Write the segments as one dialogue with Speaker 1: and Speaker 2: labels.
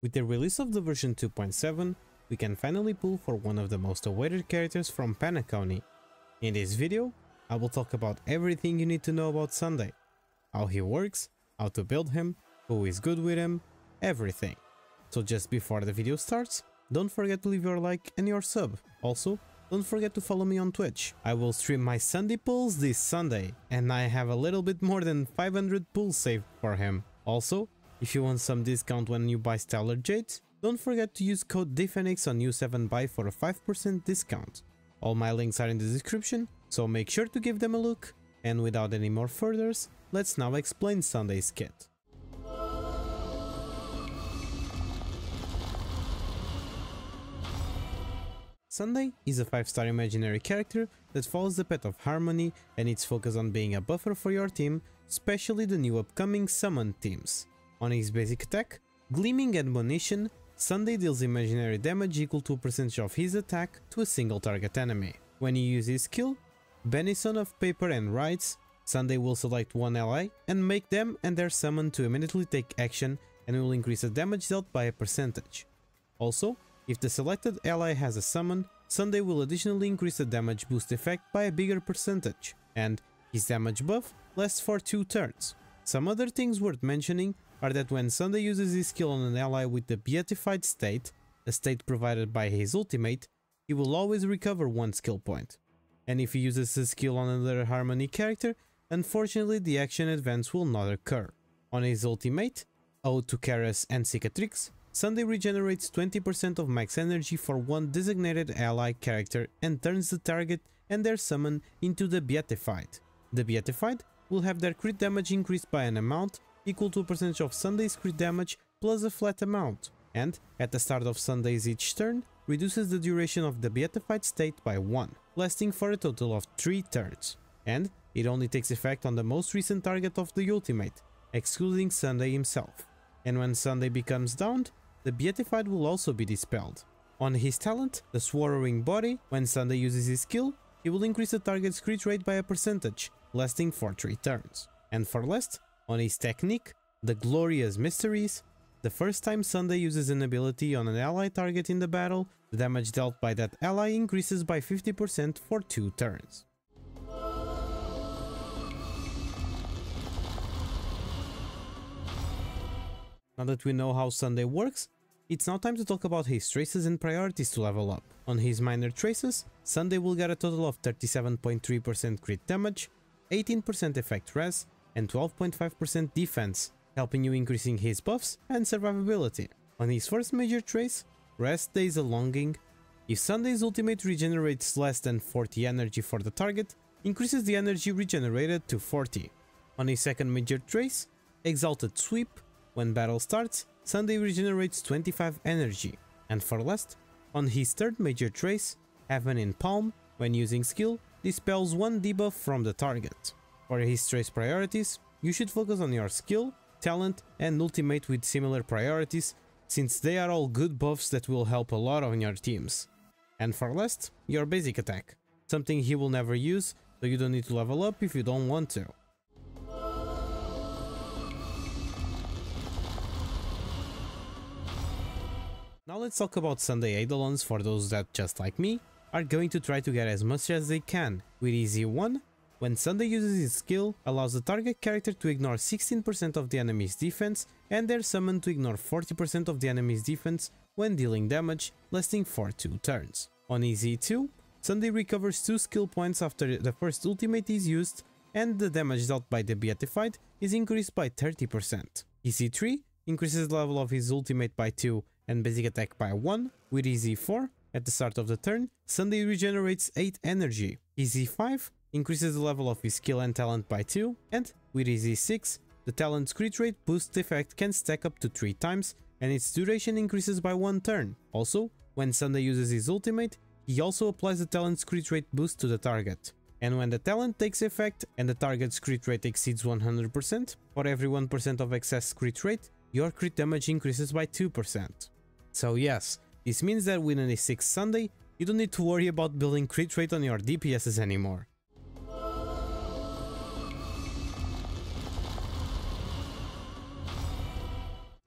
Speaker 1: With the release of the version 2.7, we can finally pull for one of the most awaited characters from Honkai. In this video, I will talk about everything you need to know about Sunday, how he works, how to build him, who is good with him, everything. So just before the video starts, don't forget to leave your like and your sub. Also, don't forget to follow me on Twitch. I will stream my Sunday pulls this Sunday, and I have a little bit more than 500 pulls saved for him. Also, if you want some discount when you buy Stellar Jades, don't forget to use code DFNX on U7Buy for a 5% discount. All my links are in the description, so make sure to give them a look. And without any more furthers, let's now explain Sunday's kit. Sunday is a 5-star imaginary character that follows the path of Harmony, and it's focused on being a buffer for your team, especially the new upcoming summon teams. On his basic attack, Gleaming Admonition, Sunday deals imaginary damage equal to a percentage of his attack to a single target enemy. When you use his skill, Benison of Paper and Rights, Sunday will select one ally and make them and their summon to immediately take action, and will increase the damage dealt by a percentage. Also, if the selected ally has a summon, Sunday will additionally increase the damage boost effect by a bigger percentage, and his damage buff lasts for 2 turns. Some other things worth mentioning are that when Sunday uses his skill on an ally with the Beatified state, a state provided by his ultimate, he will always recover 1 skill point. And if he uses his skill on another Harmony character, unfortunately the action advance will not occur. On his ultimate, Ode to Karas and Cicatrix, Sunday regenerates 20% of max energy for one designated ally character and turns the target and their summon into the Beatified. The Beatified will have their crit damage increased by an amount equal to a percentage of Sunday's crit damage plus a flat amount, and at the start of Sunday's each turn, reduces the duration of the Beatified state by 1, lasting for a total of 3 turns, and it only takes effect on the most recent target of the ultimate, excluding Sunday himself. And when Sunday becomes downed, the Beatified will also be dispelled. On his talent, the Swallowing Body, when Sunday uses his skill, he will increase the target's crit rate by a percentage, lasting for 3 turns. And for last, on his technique, the Glorious Mysteries, the first time Sunday uses an ability on an ally target in the battle, the damage dealt by that ally increases by 50% for 2 turns. Now that we know how Sunday works, it's now time to talk about his traces and priorities to level up. On his minor traces, Sunday will get a total of 37.3% crit damage, 18% effect res, and 12.5% defense, helping you increasing his buffs and survivability. On his first major trace, Rest Days a Longing, if Sunday's ultimate regenerates less than 40 energy for the target, increases the energy regenerated to 40. On his second major trace, Exalted Sweep, when battle starts, Sunday regenerates 25 energy. And for last, on his third major trace, Heaven in Palm, when using skill, dispels 1 debuff from the target. For his trace priorities, you should focus on your skill, talent and ultimate with similar priorities, since they are all good buffs that will help a lot on your teams. And for last, your basic attack, something he will never use, so you don't need to level up if you don't want to. Now let's talk about Sunday Eidolons for those that, just like me, are going to try to get as much as they can. With Easy 1, when Sunday uses his skill, allows the target character to ignore 16% of the enemy's defense and their summon to ignore 40% of the enemy's defense when dealing damage, lasting for 2 turns. On Easy 2, Sunday recovers 2 skill points after the first ultimate is used, and the damage dealt by the Beatified is increased by 30%. Easy 3 increases the level of his ultimate by 2 and basic attack by 1. With Easy 4, at the start of the turn, Sunday regenerates 8 energy. Easy 5 increases the level of his skill and talent by 2, and with Easy 6, the talent's crit rate boost effect can stack up to 3 times, and its duration increases by 1 turn. Also, when Sunday uses his ultimate, he also applies the talent's crit rate boost to the target. And when the talent takes effect and the target's crit rate exceeds 100%, for every 1% of excess crit rate, your crit damage increases by 2%. So yes, this means that with an E6 Sunday, you don't need to worry about building crit rate on your DPSs anymore.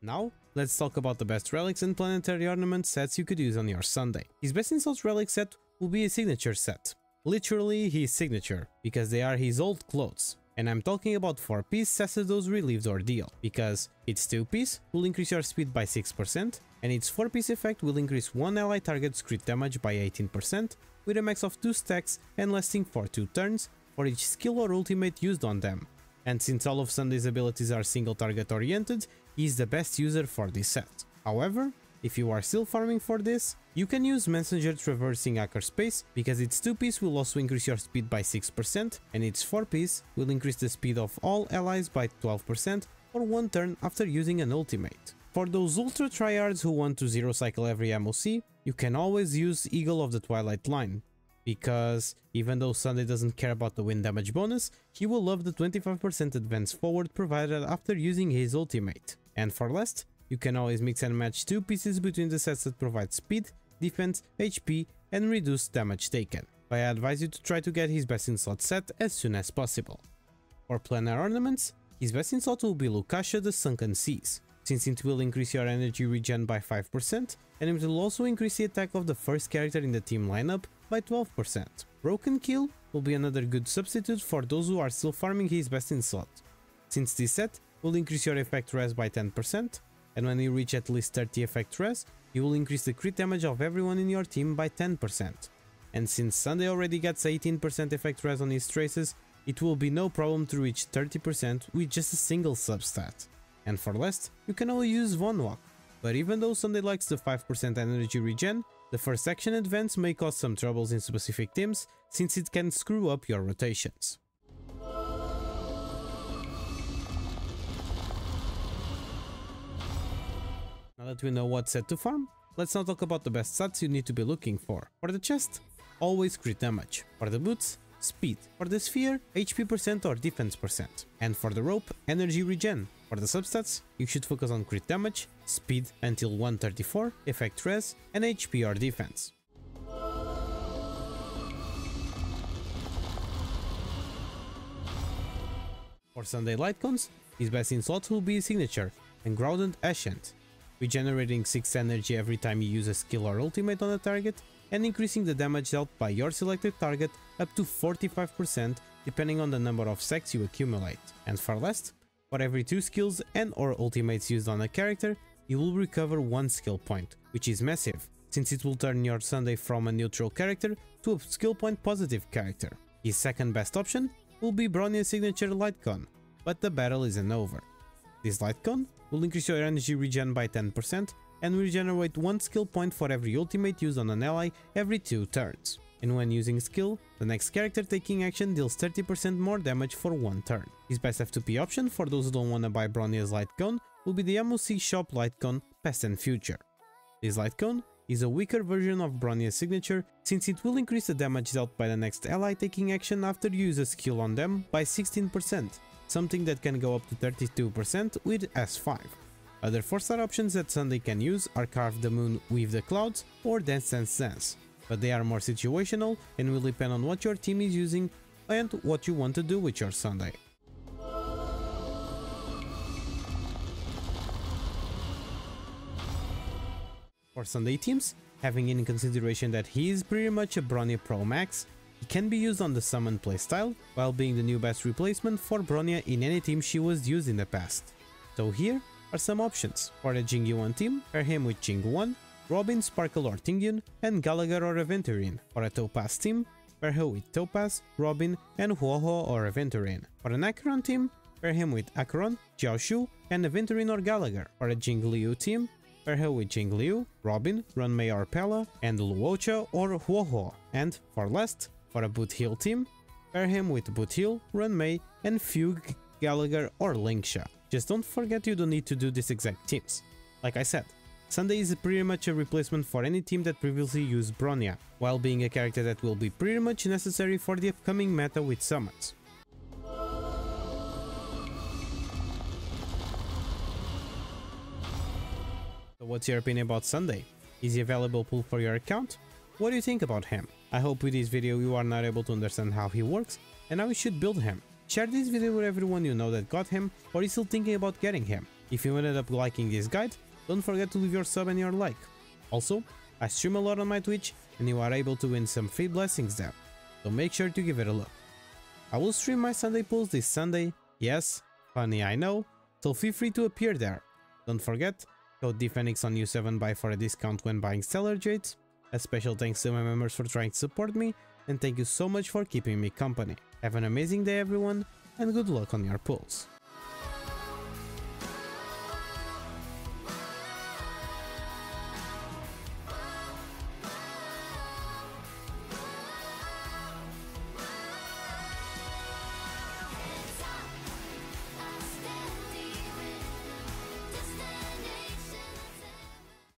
Speaker 1: Now, let's talk about the best relics and planetary ornament sets you could use on your Sunday. His best in slot relic set will be a signature set. Literally his signature, because they are his old clothes. And I'm talking about 4-piece Sacerdo's Relieved Ordeal, because its 2-piece will increase your speed by 6%, and its 4-piece effect will increase one ally target's crit damage by 18%, with a max of 2 stacks and lasting for 2 turns for each skill or ultimate used on them. And since all of Sunday's abilities are single target oriented, he is the best user for this set. However, if you are still farming for this, you can use Messenger Traversing Hacker Space, because its 2-piece will also increase your speed by 6% and its 4-piece will increase the speed of all allies by 12% for 1 turn after using an ultimate. For those ultra tryhards who want to zero cycle every MOC, you can always use Eagle of the Twilight line, because even though Sunday doesn't care about the wind damage bonus, he will love the 25% advance forward provided after using his ultimate. And for last, you can always mix and match 2 pieces between the sets that provide speed, defense, HP and reduced damage taken, but I advise you to try to get his best in slot set as soon as possible. For planar ornaments, his best in slot will be Lucasia the Sunken Seas, since it will increase your energy regen by 5% and it will also increase the attack of the first character in the team lineup by 12%. Broken Kill will be another good substitute for those who are still farming his best in slot, since this set will increase your effect res by 10%, and when you reach at least 30 effect res, you will increase the crit damage of everyone in your team by 10%. And since Sunday already gets 18% effect res on his traces, it will be no problem to reach 30% with just a single substat. And for last, you can always use Von Walk, but even though Sunday likes the 5% energy regen, the first action advance may cause some troubles in specific teams, since it can screw up your rotations. Now that we know what set to farm, let's now talk about the best stats you need to be looking for. For the chest, always crit damage. For the boots, speed. For the sphere, HP percent or defense percent. And for the rope, energy regen. For the substats, you should focus on crit damage, speed until 134, effect res, and HP or defense. For Sunday Lightcones, his best in slot will be signature, Engrounded Ascent, regenerating 6 energy every time you use a skill or ultimate on a target, and increasing the damage dealt by your selected target up to 45% depending on the number of stacks you accumulate. And for last, for every 2 skills and or ultimates used on a character, you will recover 1 skill point, which is massive, since it will turn your Sunday from a neutral character to a skill point positive character. His second best option will be Bronia's signature Lightcone, but the battle isn't over. This Lightcone will increase your energy regen by 10% and regenerate 1 skill point for every ultimate used on an ally every 2 turns. And when using skill, the next character taking action deals 30% more damage for 1 turn. His best F2P option for those who don't wanna buy Bronia's Lightcone will be the MOC shop Lightcone Past and Future. This Lightcone is a weaker version of Bronia's signature, since it will increase the damage dealt by the next ally taking action after you use a skill on them by 16%, something that can go up to 32% with S5. Other 4-star options that Sunday can use are Carve the Moon, Weave the Clouds or Dance Dance Dance, but they are more situational and will depend on what your team is using and what you want to do with your Sunday. For Sunday teams, having in consideration that he is pretty much a Bronia Pro Max, he can be used on the summon playstyle, while being the new best replacement for Bronia in any team she was used in the past. So here are some options. For the Jingu 1 team, pair him with Jingu 1, Robin, Sparkle or Tingyun, and Gallagher or Aventurine. For a Topaz team, pair her with Topaz, Robin, and Huoho or Aventurine. For an Acheron team, pair him with Acheron, Jiaoshu, and Aventurine or Gallagher. For a Jingliu team, pair her with Jingliu, Robin, Runmei or Pella, and Luocha or Huoho. And for last, for a Boothill team, pair him with Boothill, Runmei, and Fugue, Gallagher or Linksha. Just don't forget you don't need to do these exact teams. Like I said, Sunday is pretty much a replacement for any team that previously used Bronia, while being a character that will be pretty much necessary for the upcoming meta with summons. So what's your opinion about Sunday? Is he available pool for your account? What do you think about him? I hope with this video you are now able to understand how he works and how you should build him. Share this video with everyone you know that got him or is still thinking about getting him. If you ended up liking this guide, don't forget to leave your sub and your like. Also, I stream a lot on my Twitch and you are able to win some free blessings there, so make sure to give it a look. I will stream my Sunday pulls this Sunday, yes, funny I know, so feel free to appear there. Don't forget, code DPhoenix on U7Buy for a discount when buying Stellar Jades. A special thanks to my members for trying to support me, and thank you so much for keeping me company. Have an amazing day everyone, and good luck on your pulls.